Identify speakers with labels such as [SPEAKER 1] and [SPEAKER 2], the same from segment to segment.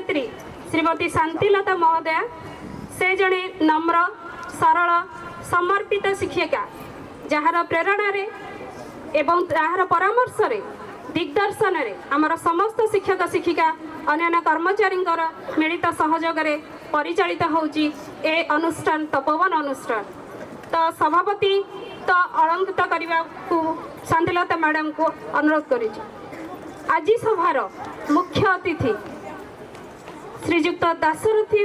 [SPEAKER 1] शिक्षयित्री श्रीमती शांतिलता महोदया से जड़े नम्र सरल समर्पित शिक्षिका जार प्रेरणा एवं जार परामर्श दिग्दर्शन आमर समस्त शिक्षक शिक्षिका अन्य कर्मचारी मिलित सहयोग परिचालित होउची ए अनुष्ठान तपोवन अनुष्ठान। तो सभापति तो अलंकृत करने को शांतिलता मैडम को अनुरोध करी। आज सभार मुख्य अतिथि श्रीजुक्त दाशरथी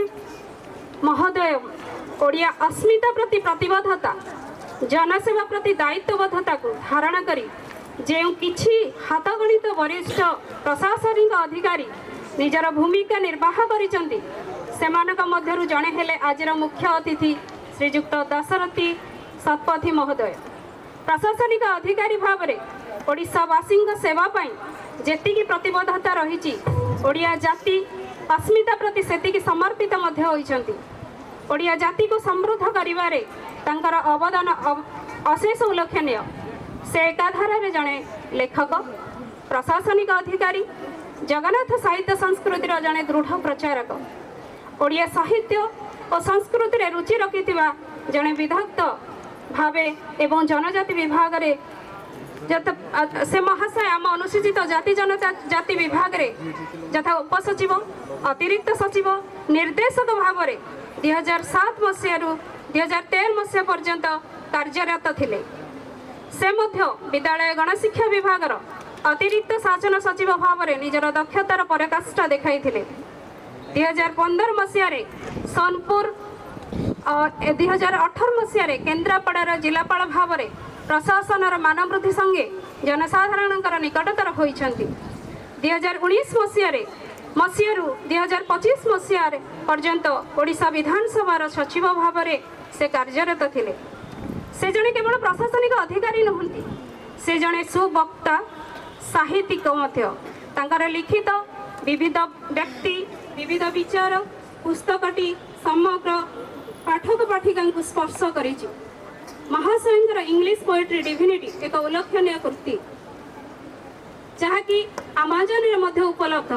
[SPEAKER 1] महोदय ओडिया अस्मिता प्रति प्रतिबद्धता जनसेवा प्रति दायित्वबद्धता को धारणा करी जो किछि हाथगणित वरिष्ठ प्रशासनिक अधिकारी निजर भूमिका निर्वाह करिसंती सेमानक मध्यरु जणे हेले आजिर मुख्य अतिथि श्रीजुक्त दाशरथी शतपथी महोदय। प्रशासनिक अधिकारी भाव में ओडिशावासी सेवा पाई जेतिकी प्रतिबद्धता रही ओडिया जाति अस्मिता प्रति सेतिकी समर्पित मध्य होइछंती। ओडिया जाति को समृद्ध करिवारे तांकर अवदान अशेष उल्लेखनीय। से एकाधारे जड़े लेखक प्रशासनिक अधिकारी जगन्नाथ साहित्य संस्कृतिर जड़े दृढ़ प्रचारक ओडिया साहित्य और संस्कृति रे रुचि रखिथिबा जड़े विधक्त भावे एवं जनजाति विभाग रे से महाशय आम अनुसूचित जाति जनजाति विभाग रे यथा उपसचिव अतिरिक्त सचिव निर्देशक भाव में 2007 मसीह 2013 मसीहा पर्यंत कार्यरत थिले। से मध्य विद्यालय गणशिक्षा विभाग अतिरिक्त शासन सचिव भाव में निजर दक्षतार पराकाष्ठा देखाई 2015 मसीह सोनपुर 2018 मसीह केन्द्रापड़ार जिलापाल भाव में प्रशासन मान वृद्धि संगे जनसाधारण निकटतर होइछंती। 2019 मसीह 2025 मसीह पर्यंत ओडिशा विधानसभा सचिव भाव में से कार्यरत थिले। से जड़े केवल प्रशासनिक अधिकारी नुहंती से जड़े सुवक्ता साहित्यिक मध्य लिखित विविध व्यक्ति विविध विचार पुस्तकटी समग्र पाठक पाठिका को स्पर्श करी। महाशयंकर इंग्लिश पोएट्री डिविनिटी एक उल्लेखनीय कृति जहाँकि अमेजन रे मध्य उपलब्ध।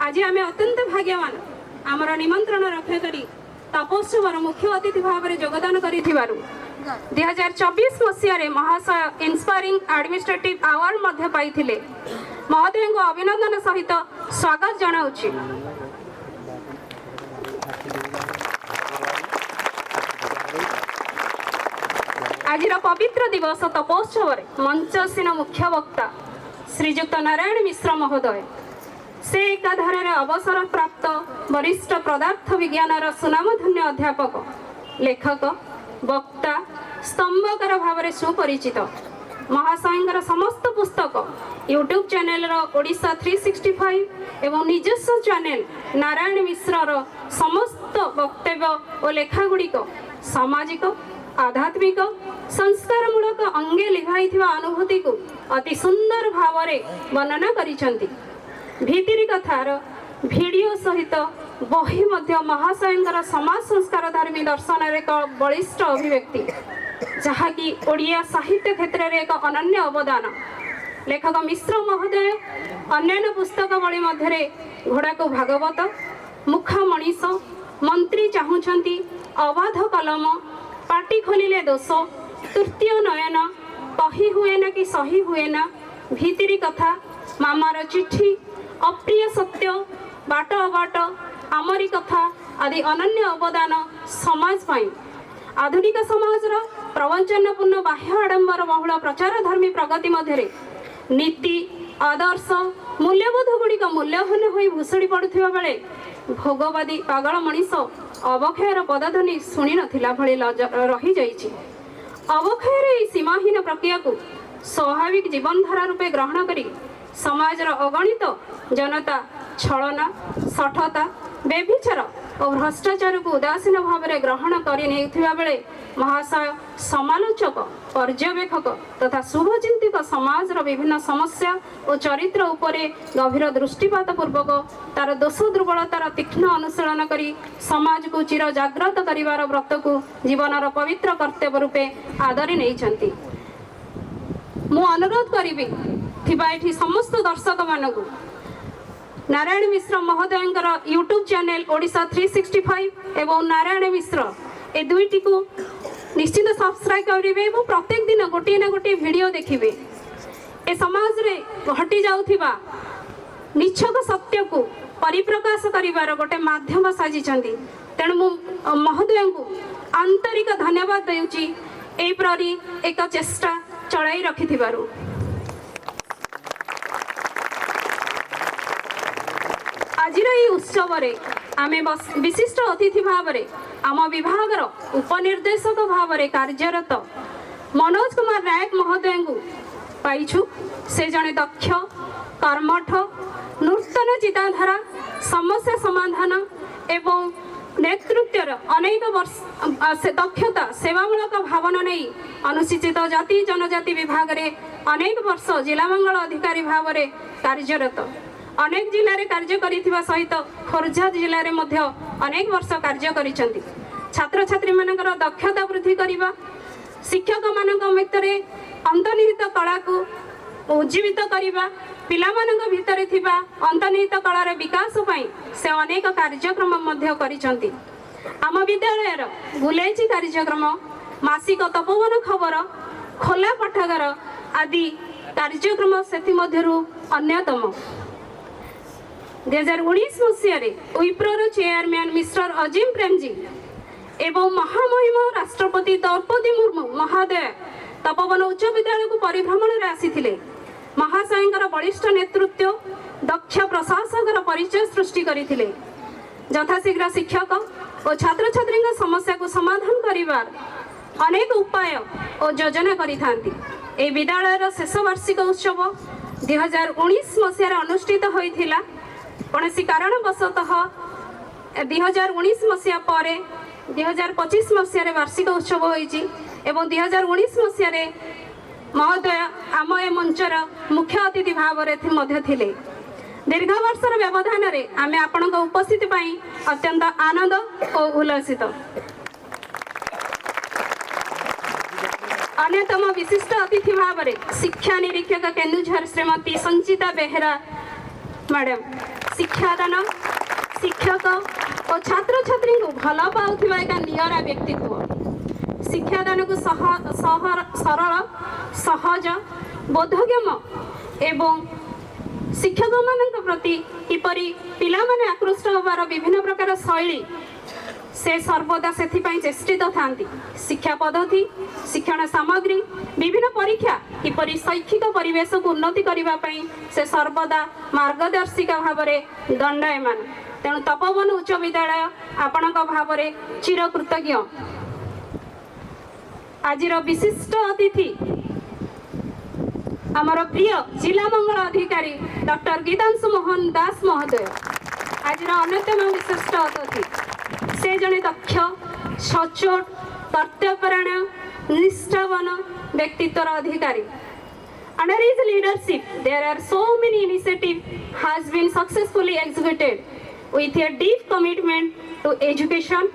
[SPEAKER 1] आज आम अत्यंत भाग्यवान आमर निमंत्रण रक्षा करी तपोत्सवर मुख्य अतिथि भाव में योगदान करिथिबारु 2024 मसीह महाशय इंस्पायरिंग एडमिनिस्ट्रेटिव अवार्ड मध्य पाइथिले। महोदय को अभिनंदन सहित स्वागत जनाउछि। आज पवित्र दिवस तपोत्सव मंचसीन मुख्य वक्ता श्रीजुक्त नारायण मिश्र महोदय से एकाधारे अवसर प्राप्त वरिष्ठ पदार्थ विज्ञान सुनामधन्य अध्यापक लेखक वक्ता स्तंभकार भाव में सुपरिचित। महाशयंकर समस्त पुस्तक यूट्यूब चैनल ओडिशा 365 एवं निजस्व चैनल नारायण मिश्र समस्त वक्तव्य और लेखागुड़िक सामाजिक आध्यात्मिक संस्कारमूलक अंगे लिखाई अनुभूति को अति सुंदर भाव में वर्णना करिसंती। भीतरी कथार वीडियो सहित बही मध्य महाशयंकर समाज संस्कार धर्मी दर्शन एक बलिष्ठ अभिव्यक्ति जहाँकि ओडिया साहित्य क्षेत्र में एक अनन्य अवदान। लेखक मिश्र महोदय अन्य पुस्तकावली मध्य घोड़ा को भागवत मुखा मनीष मंत्री चाहूँगी अबाध कलम पाटी खोलिले दोष तृतीय नयन कही हुए ना कि सही हुए ना भीतरी कथा मामार चिट्ठी अप्रिय सत्य बाट अबाट आमरी कथा आदि अनन्य अवदान समाज पाई आधुनिक समाजर प्रवंचनपूर्ण बाह्य आडंबर बहुल प्रचार धर्मी प्रगति मध्य नीति आदर्श मूल्यबोध गुड़िक मूल्यहीन हो भूषुड़ी पड़ुवा बेले भोगवादी पागल मनीष अवक्षयर पदध्वनि शुणी नथिला भली रही जाइछि। अवक्षयर यह सीमाहीन प्रक्रिया को स्वाभाविक जीवनधारा रूपे ग्रहण करी समाजर अगणित जनता छलना सठता बेभिचार और भ्रष्टाचार को उदासीन भाव में ग्रहण कर बेले महाशय समालोचक पर्यवेक्षक तथा शुभचिंतक समाजर विभिन्न समस्या और चरित्र उपरे गभीर दृष्टिपात पूर्वक तार दोष दुर्बलतार तीक्ष्ण अनुशीलन करी समाज को चिर जाग्रत करिवार व्रत को जीवनर पवित्र कर्तव्य रूपे आदरी नहीं। मु अनुरोध करी समस्त दर्शक मानक नारायण मिश्र महोदयंकर यूट्यूब चैनल ओडिशा 365 एवं नारायण मिश्र ए दुईटी को निश्चित सब्सक्राइब करेंगे और प्रत्येक दिन गोटे ना गोटे वीडियो देखिए। ए समाज रे घटी जाउथिबा निछक सत्य को परिप्रकाश करिवार गोटे माध्यम साजिचंदी। तेणु मु महोदय को आंतरिक धन्यवाद देउची ए प्ररी एक चेष्टा चलाई रखिथिबारु। आजिर ई उत्सव रे आमे विशिष्ट अतिथि भाव रे आम विभागर उपनिर्देशक भाव रे कार्यरत मनोज कुमार नायक महोदय को पाइछु। से जने दक्ष कर्मठ नूतन चिंताधारा समस्या समाधान एवं नेतृत्वर अनेक वर्ष दक्षता सेवामूलक भावना नहीं अनुसूचित जाति जनजाति विभाग रे अनेक वर्ष जिला मंगल अधिकारी भाव रे कार्यरत अनेक जिले में कार्य करिथिबा सहित खोर्जा जिले में मध्य अनेक वर्ष कार्य करिसेंती। छात्र छात्री मानकर दक्षता वृद्धि करिबा शिक्षक मानक भितरे अंतर्निहित कला को उज्जीवित करिबा पिलामानक भितरे थिबा अंतर्निहित कलार विकास पई से अनेक कार्यक्रम मध्य करिसेंती। आम विद्यालयर गुलेची कार्यक्रम मासिक तपोवन खबर खोला पाठागार आदि कार्यक्रम सेथि मध्यरु अन्यतम। 2019 मसीह विप्रोर चेयरमैन मिस्टर अजीम प्रेमजी एवं महामहिम राष्ट्रपति द्रौपदी मुर्मू महोदय तपोवन उच्च विद्यालय को परिभ्रमण में आसीथिले। महाशयंकर बलिष्ठ नेतृत्व दक्ष प्रशासकर परिचय सृष्टि करथिले। यथाशीघ्र शिक्षक और छात्र छात्री समस्या को समाधान करिवार अनेक उपाय और योजना करिथांती। ए विद्यालयर शेष वार्षिक उत्सव 2019 मसीह अनुष्ठित होइथिला। कौनसी कारणवशतः 2019 मसीहा पर 2025 मसीह वार्षिक उत्सव होइछि एवं 2019 मसीह महोदय आम ए मंचर मुख्य अतिथि भाव में थिले। दीर्घ वर्षर व्यवधान रे आमे आपनक उपस्थिति पाई अत्यंत आनंद और उल्लसित। अन्यतम विशिष्ट अतिथि भाव में शिक्षा निरीक्षक केन्दुझर श्रीमती संचिता बेहेरा मैडम शिक्षादान शिक्षक और छात्र छात्री को भल पाउथिबा एक निरा व्यक्तित्व शिक्षादान को सरल सहज बोधगम्य एवं शिक्षक मान प्रति किपरि पिला माने आकृष्ट होबार विभिन्न प्रकार शैली से सर्वदा से चेष्टित थांती। शिक्षा पद्धति शिक्षण सामग्री विभिन्न परीक्षा किपरि शैक्षिक परिवेश को उन्नति करने से सर्वदा मार्गदर्शिका भाव में दंडयमान। तेणु तपोवन उच्च विद्यालय आपण भाव में चिरकृतज्ञ। आज विशिष्ट अतिथि आमर प्रिय जिला मंगल अधिकारी डॉक्टर गीतांशु मोहन दास महोदय आज अन्यतम विशिष्ट अतिथि। से जने दक्ष सचोट कर्तव्यपरायण निष्ठावान व्यक्तित्वर अधिकारी। Under his leadership, there are so many initiatives has been successfully executed with a deep commitment to education,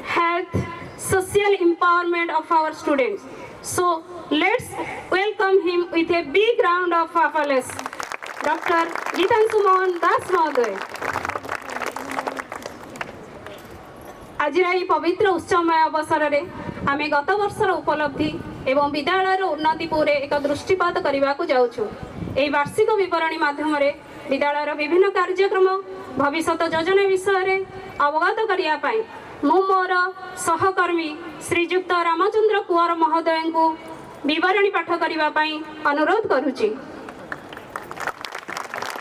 [SPEAKER 1] health, social empowerment of our students. So let's welcome him with a big round of applause. Dr. Gitanshu Mohan Das Mahoday. आज पवित्र उत्सवमय अवसर में आम गत वर्षर उपलब्धि एवं विद्यालय उन्नति पूरे एक दृष्टिपात करने को जाऊँ। यह वार्षिक विवरणी माध्यम विद्यालय विभिन्न कार्यक्रम भविष्य योजना विषय अवगत करने मु मोर सहकर्मी श्रीजुक्त रामचंद्र कुंवर महोदय को विवरणी पाठ करने अनुरोध करुच्ची।